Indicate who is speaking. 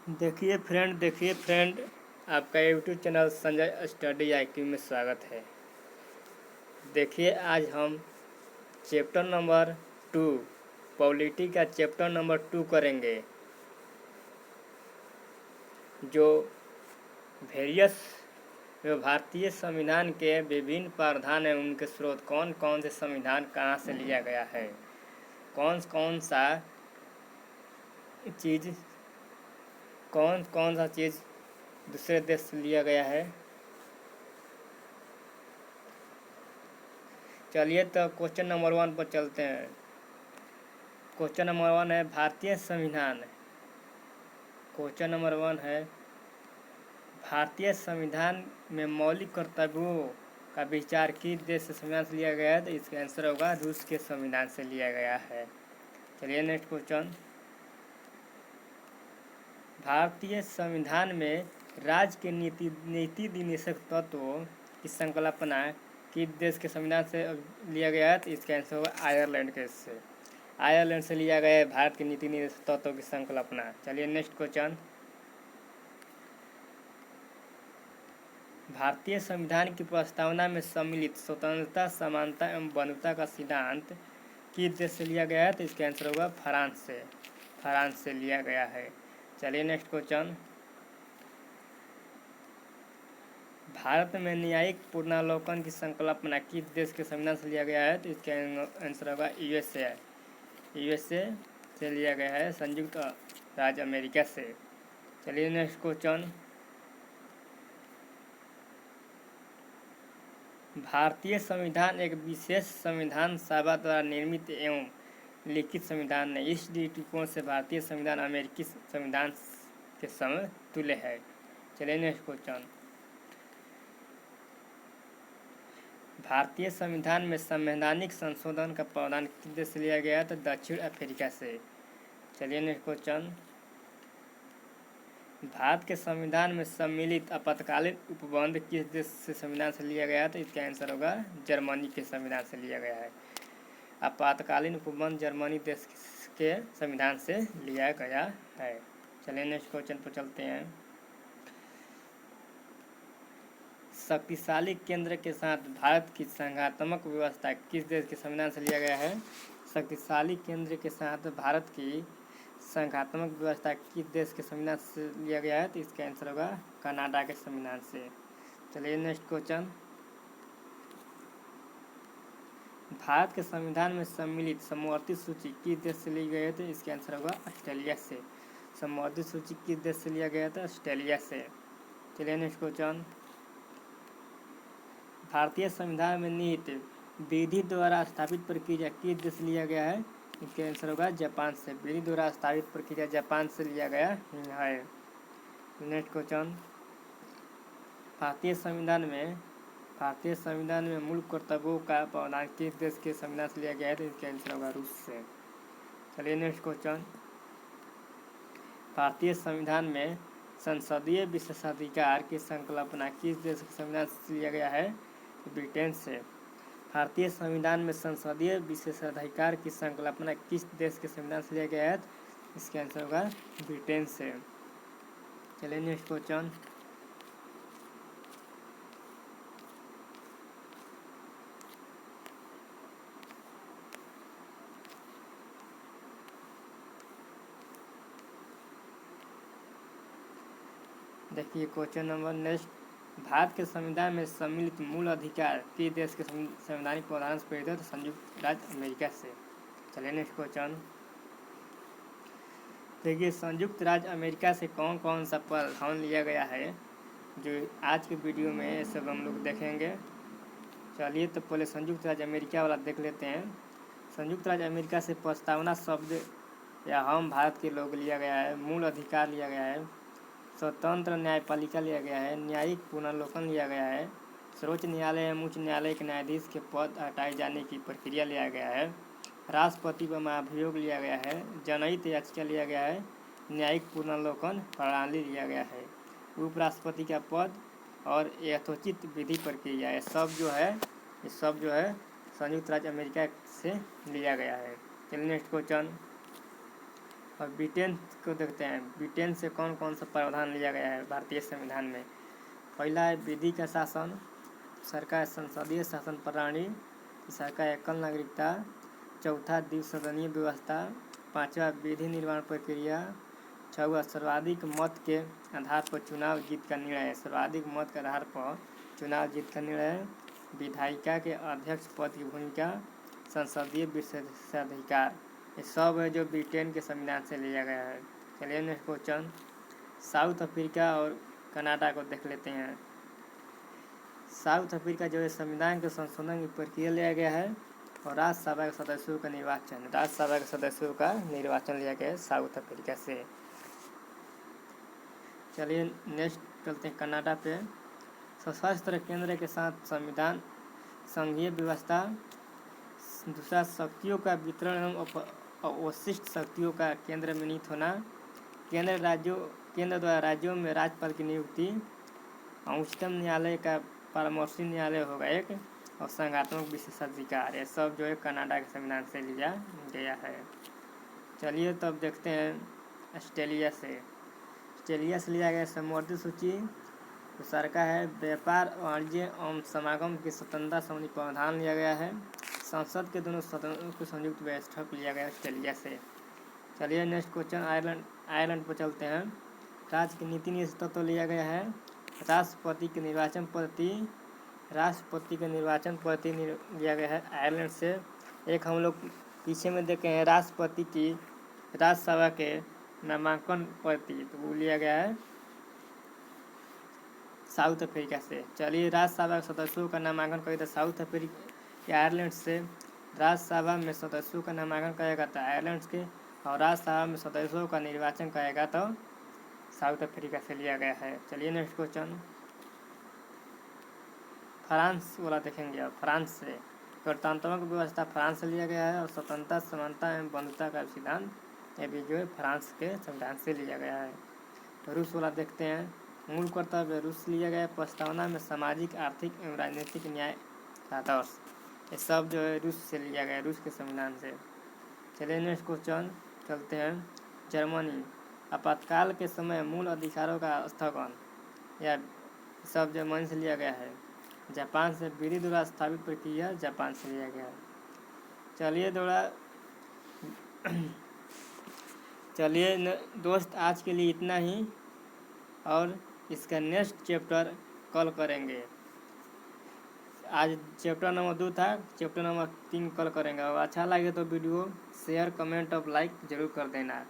Speaker 1: देखिए फ्रेंड, आपका YouTube channel Sanjay study IQ में स्वागत है। देखिए, आज हम चैप्टर नंबर 2 पॉलिटी का चैप्टर नंबर 2 करेंगे, जो वेरियस भारतीय संविधान के विभिन्न प्रावधान हैं, उनके स्रोत, कौन कौन से संविधान कहाँ से लिया गया है, कौन कौन सा चीज़ दूसरे देश से लिया गया है। चलिए तो क्वेश्चन नंबर 1 पर चलते हैं। क्वेश्चन नंबर 1 है भारतीय संविधान। क्वेश्चन नंबर 1 है भारतीय संविधान में मौलिक कर्तव्यों का विचार किस देश से संविधान से लिया गया है, तो इसका आंसर होगा रूस के संविधान से लिया गया है। चलिए नेक्स्ट क्वेश्चन। भारतीय संविधान में राज्य के नीति निदेशक तत्वों की संकल्पना किस देश के संविधान से लिया गया है, तो इसका आंसर होगा आयरलैंड से लिया गया है भारत के नीति निदेशक तत्वों की संकल्पना। चलिए नेक्स्ट क्वेश्चन। भारतीय संविधान की प्रस्तावना में सम्मिलित स्वतंत्रता, समानता एवं बंधुता का सिद्धांत किस देश से लिया गया है, तो इसका आंसर होगा फ्रांस से लिया गया है। चलिए नेक्स्ट क्वेश्चन। भारत में न्यायिक पुनरावलोकन की संकल्पना किस देश के संविधान से लिया गया है, तो इसका आंसर होगा यूएसए से लिया गया है, संयुक्त राज्य अमेरिका से। चलिए नेक्स्ट क्वेश्चन। भारतीय संविधान एक विशेष संविधान सभा द्वारा निर्मित एवं लिखित संविधान है। इस दृष्टिकोण से भारतीय संविधान अमेरिकी संविधान के समतुल्य है। चलिए नेक्स्ट क्वेश्चन। भारतीय संविधान में संवैधानिक संशोधन का प्रावधान किस देश से लिया गया है, तो दक्षिण अफ्रीका से। चलिए नेक्स्ट क्वेश्चन। भारत के संविधान में सम्मिलित आपातकालीन उपबंध किस देश से संविधान से लिया गया है, तो इसका आंसर होगा जर्मनी के संविधान से लिया गया है। आपातकालीन उपबंध जर्मनी देश के संविधान से लिया गया है। चलिए नेक्स्ट क्वेश्चन पर चलते हैं। शक्तिशाली केंद्र के साथ भारत की संघात्मक व्यवस्था किस देश के संविधान से लिया गया है। शक्तिशाली केंद्र के साथ भारत की संघात्मक व्यवस्था किस देश के संविधान से लिया गया है, तो इसका आंसर होगा कनाडा के संविधान से। चलिए नेक्स्ट क्वेश्चन। भारत के संविधान में सम्मिलित समवर्ती सूची किस देश से ली गई है, तो इसका आंसर होगा ऑस्ट्रेलिया से। समवर्ती सूची किस देश से लिया गया था, ऑस्ट्रेलिया से। चलिए नेक्स्ट क्वेश्चन। भारतीय संविधान में निहित विधि द्वारा स्थापित प्रक्रिया किस देश से लिया गया है, इसका आंसर होगा जापान से। विधि द्वारा स्थापित प्रक्रिया जापान से लिया गया है। Next question. भारतीय संविधान में मूल कर्तव्यों का प्रावधान किस देश के संविधान से लिया गया है, तो इसका आंसर होगा रूस से। चलिए नेक्स्ट क्वेश्चन। भारतीय संविधान में संसदीय विशेषाधिकार की संकल्पना किस देश के संविधान से लिया गया है, ब्रिटेन से। भारतीय संविधान में संसदीय विशेषाधिकार की संकल्पना किस देश के संविधान से लिया गया है, इसका आंसर होगा ब्रिटेन से। चलिए नेक्स्ट क्वेश्चन। देखिए क्वेश्चन नंबर नेक्स्ट। भारत के संविधान में सम्मिलित मूल अधिकार किस देश के संवैधानिक प्रावधान से प्रेरित है, तो संयुक्त राज्य अमेरिका से। चलिए नेक्स्ट क्वेश्चन। देखिए संयुक्त राज्य अमेरिका से कौन कौन सा प्रावधान लिया गया है, जो आज के वीडियो में ये सब हम लोग देखेंगे। चलिए तो पहले संयुक्त राज्य अमेरिका वाला देख लेते हैं। संयुक्त राज्य अमेरिका से प्रस्तावना शब्द या हम भारत के लोग लिया गया है, मूल अधिकार लिया गया है, स्वतंत्र न्यायपालिका लिया गया है, न्यायिक पुनर्लोकन लिया गया है, सर्वोच्च न्यायालय एवं उच्च न्यायालय के न्यायाधीश के पद हटाए जाने की प्रक्रिया लिया गया है, राष्ट्रपति व महाभियोग लिया गया है, जनहित याचिका लिया गया है, न्यायिक पुनर्लोकन प्रणाली लिया गया है, उपराष्ट्रपति का पद और यथोचित विधि प्रक्रिया, ये सब जो है संयुक्त राज्य अमेरिका से लिया गया है। चलिए नेक्स्ट क्वेश्चन। और ब्रिटेन को देखते हैं, ब्रिटेन से कौन कौन सा प्रावधान लिया गया है भारतीय संविधान में। पहला है विधि का शासन, सरकार संसदीय शासन प्रणाली, तीसरा का एकल नागरिकता, चौथा द्विसदनीय व्यवस्था, पांचवा विधि निर्माण प्रक्रिया, छठा सर्वाधिक मत के आधार पर चुनाव जीत का निर्णय, सर्वाधिक मत के आधार पर चुनाव जीत का निर्णय, विधायिका के अध्यक्ष पद की भूमिका, संसदीय विशेषाधिकार। ये सब है जो ब्रिटेन के संविधान से लिया गया है। चलिए नेक्स्ट क्वेश्चन, साउथ अफ्रीका और कनाडा को देख लेते हैं। साउथ अफ्रीका जो है संविधान के संशोधन की प्रक्रिया लिया गया है और राज्यसभा के सदस्यों का निर्वाचन, राज्यसभा के सदस्यों का निर्वाचन लिया गया है साउथ अफ्रीका से। चलिए नेक्स्ट चलते हैं कनाडा पे। सशस्त्र केंद्र के साथ संविधान, संघीय व्यवस्था, दूसरा शक्तियों का वितरण एवं अवशिष्ट शक्तियों का केंद्र में निहित होना, केंद्र द्वारा राज्यों में राज्यपाल की नियुक्ति, उच्चतम न्यायालय का परामर्शी न्यायालय होगा एक, और संघात्मक विशेषाधिकार। ये सब जो है कनाडा के संविधान से लिया गया है। चलिए तब देखते हैं ऑस्ट्रेलिया से। ऑस्ट्रेलिया से लिया गया समवर्ती सूची। दूसरा का है व्यापार, वाणिज्य एवं समागम की स्वतंत्रता संबंधी प्रावधान लिया गया है। संसद के दोनों सदनों को संयुक्त बैठक लिया गया ऑस्ट्रेलिया से। चलिए नेक्स्ट क्वेश्चन, आयरलैंड पर चलते हैं। राज्य की नीति नियंत्रण तत्व लिया गया है। राष्ट्रपति के निर्वाचन पद्धति लिया गया है आयरलैंड से। एक हम लोग पीछे में देखे हैं राष्ट्रपति की राज्यसभा के नामांकन पद्धति, तो वो लिया गया है साउथ अफ्रीका से। चलिए राज्यसभा के सदस्यों का नामांकन करेगा साउथ अफ्रीका आयरलैंड से। राज्यसभा में सदस्यों का नामांकन करेगा तो आयरलैंड के, और राज्यसभा में सदस्यों का निर्वाचन करेगा तो साउथ अफ्रीका से लिया गया है। चलिए नेक्स्ट क्वेश्चन, फ्रांस वाला देखेंगे। अब फ्रांस से गणतंत्रात्मक व्यवस्था फ्रांस से लिया गया है, और स्वतंत्रता, समानता एवं बंधुता का सिद्धांत ये भी जो है फ्रांस के संविधान से लिया गया है। रूस वाला देखते हैं। मूल कर्तव्य रूस से लिया गया है। प्रस्तावना में सामाजिक, आर्थिक एवं राजनीतिक न्याय का आदर्श, ये सब जो है रूस से लिया गया है, रूस के संविधान से। चलिए नेक्स्ट क्वेश्चन चलते हैं। जर्मनी, आपातकाल के समय मूल अधिकारों का स्थगन, या सब जर्मनी से लिया गया है। जापान से विधि द्वारा स्थापित प्रक्रिया, जापान से लिया गया है। चलिए दोस्त आज के लिए इतना ही, और इसका नेक्स्ट चैप्टर कल करेंगे। आज चैप्टर नंबर 2 था, चैप्टर नंबर 3 कल करेंगे। और अच्छा लगे तो वीडियो शेयर, कमेंट और लाइक जरूर कर देना।